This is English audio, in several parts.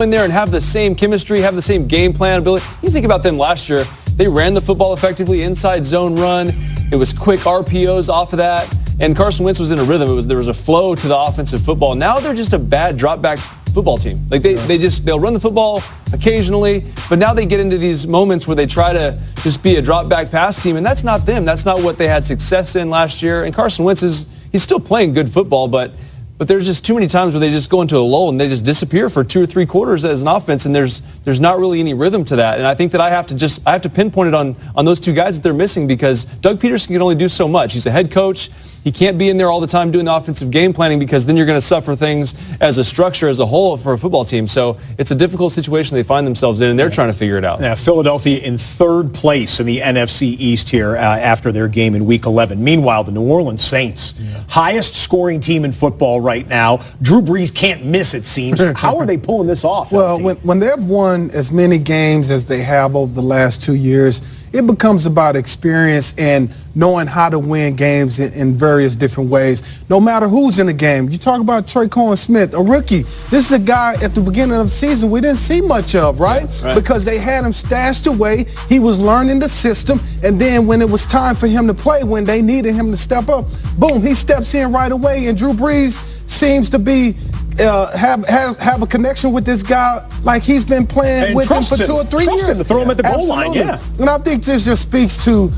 in there and have the same chemistry, have the same game plan ability. You think about them last year, they ran the football effectively, inside zone run. It was quick RPOs off of that. And Carson Wentz was in a rhythm. There was a flow to the offensive football. Now they're just a bad drop back football team. Like they'll run the football occasionally, but now they get into these moments where they try to just be a drop back pass team, and that's not them. That's not what they had success in last year. And Carson Wentz he's still playing good football, but there's just too many times where they just go into a lull and they just disappear for 2 or 3 quarters as an offense, and there's not really any rhythm to that. And I think that I have to pinpoint it on those 2 guys that they're missing, because Doug Peterson can only do so much. He's a head coach. He can't be in there all the time doing the offensive game planning, because then you're going to suffer things as a structure, as a whole for a football team. So it's a difficult situation they find themselves in, and they're trying to figure it out. Now, Philadelphia in 3rd place in the NFC East here after their game in Week 11. Meanwhile, the New Orleans Saints, highest scoring team in football right now. Drew Brees can't miss, it seems. How are they pulling this off? Well, when they've won as many games as they have over the last 2 years, it becomes about experience and knowing how to win games in various different ways, no matter who's in the game. You talk about Tre'Quan Smith, a rookie. This is a guy at the beginning of the season we didn't see much of, right? Because they had him stashed away. He was learning the system, and then when it was time for him to play, when they needed him to step up, boom, he steps in right away, and Drew Brees seems to be have a connection with this guy like he's been playing and with him for 2 or 3 years. Him to throw him at the goal line, yeah. And I think this just speaks to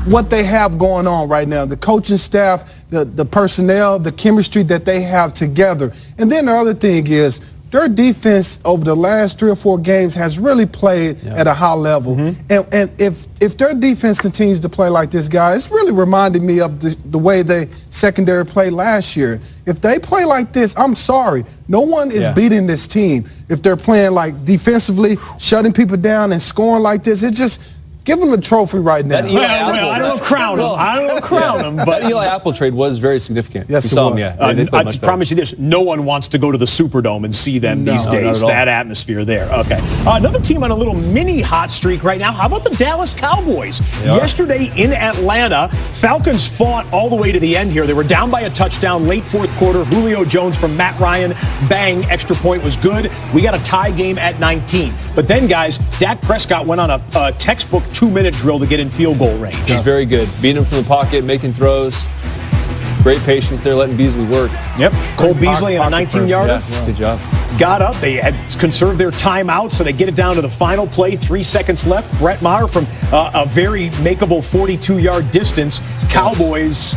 what they have going on right now, the coaching staff, the personnel, the chemistry that they have together. And then the other thing is their defense over the last 3 or 4 games has really played at a high level. And if their defense continues to play like this, guys, it's really reminded me of the way they secondary played last year. If they play like this, I'm sorry, no one is beating this team. If they're playing like defensively, shutting people down and scoring like this, it just give them a trophy right now. I don't crown him. I don't crown him. But that Eli Apple trade was very significant. Yes, it was. I promise you this: no one wants to go to the Superdome and see them these days. That atmosphere there. Okay. Another team on a little mini hot streak right now. How about the Dallas Cowboys? Yesterday in Atlanta, Falcons fought all the way to the end here. They were down by a touchdown late 4th quarter. Julio Jones from Matt Ryan, bang, extra point was good. We got a tie game at 19. But then, guys, Dak Prescott went on a textbook 2-minute drill to get in field goal range. He's very good. Beating him from the pocket, making throws. Great patience there, letting Beasley work. Yep. Cole Beasley on a 19-yarder. Yeah, good job. Got up. They had conserved their timeout, so they get it down to the final play. 3 seconds left. Brett Maher from a very makeable 42-yard distance. Cowboys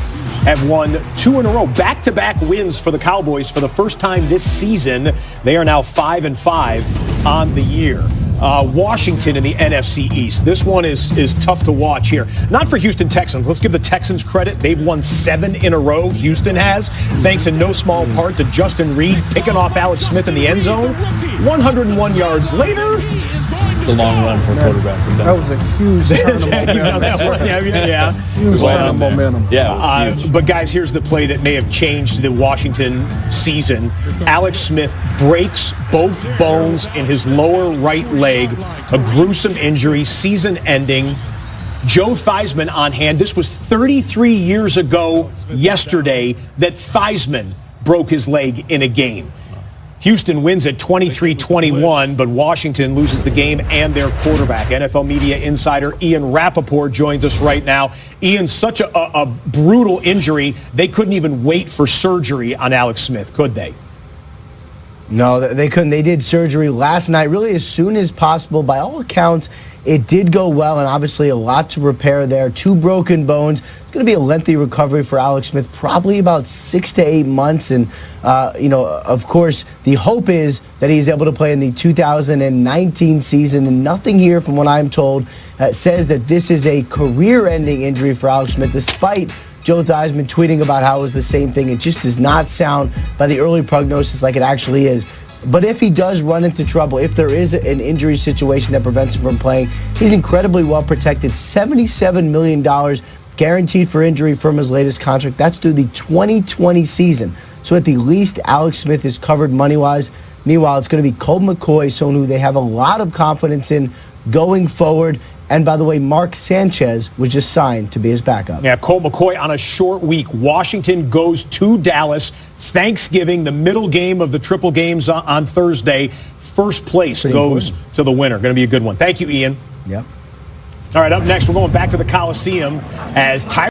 have won 2 in a row. Back-to-back wins for the Cowboys for the first time this season. They are now 5-5 on the year. Washington in the NFC East. This one is tough to watch here. Not for Houston Texans. Let's give the Texans credit. They've won 7 in a row. Houston has, thanks in no small part to Justin Reed picking off Alex Smith in the end zone. 101 yards later. It's a long run for a quarterback. That was a huge turn of momentum. Yeah, it was huge. But guys, here's the play that may have changed the Washington season. Alex Smith breaks both bones in his lower right leg, a gruesome injury, season-ending. Joe Theismann on hand. This was 33 years ago yesterday that Theismann broke his leg in a game. Houston wins at 23-21, but Washington loses the game and their quarterback. NFL media insider Ian Rappaport joins us right now. Ian, such a brutal injury, they couldn't even wait for surgery on Alex Smith, could they? No, they couldn't. They did surgery last night, really as soon as possible. By all accounts, it did go well, and obviously a lot to repair there. 2 broken bones. It's going to be a lengthy recovery for Alex Smith, probably about 6 to 8 months. And, of course, the hope is that he's able to play in the 2019 season. And nothing here, from what I'm told, says that this is a career-ending injury for Alex Smith, despite Joe Theismann tweeting about how it was the same thing. It just does not sound, by the early prognosis, like it actually is. But if he does run into trouble, if there is an injury situation that prevents him from playing, he's incredibly well protected. $77 million guaranteed for injury from his latest contract. That's through the 2020 season. So at the least, Alex Smith is covered money-wise. Meanwhile, it's going to be Colt McCoy, someone who they have a lot of confidence in going forward. And by the way, Mark Sanchez was just signed to be his backup. Yeah, Colt McCoy on a short week. Washington goes to Dallas. Thanksgiving, the middle game of the triple games on Thursday. First place goes to the winner. Going to be a good one. Thank you, Ian. Yep. All right, up next, we're going back to the Coliseum as Tyler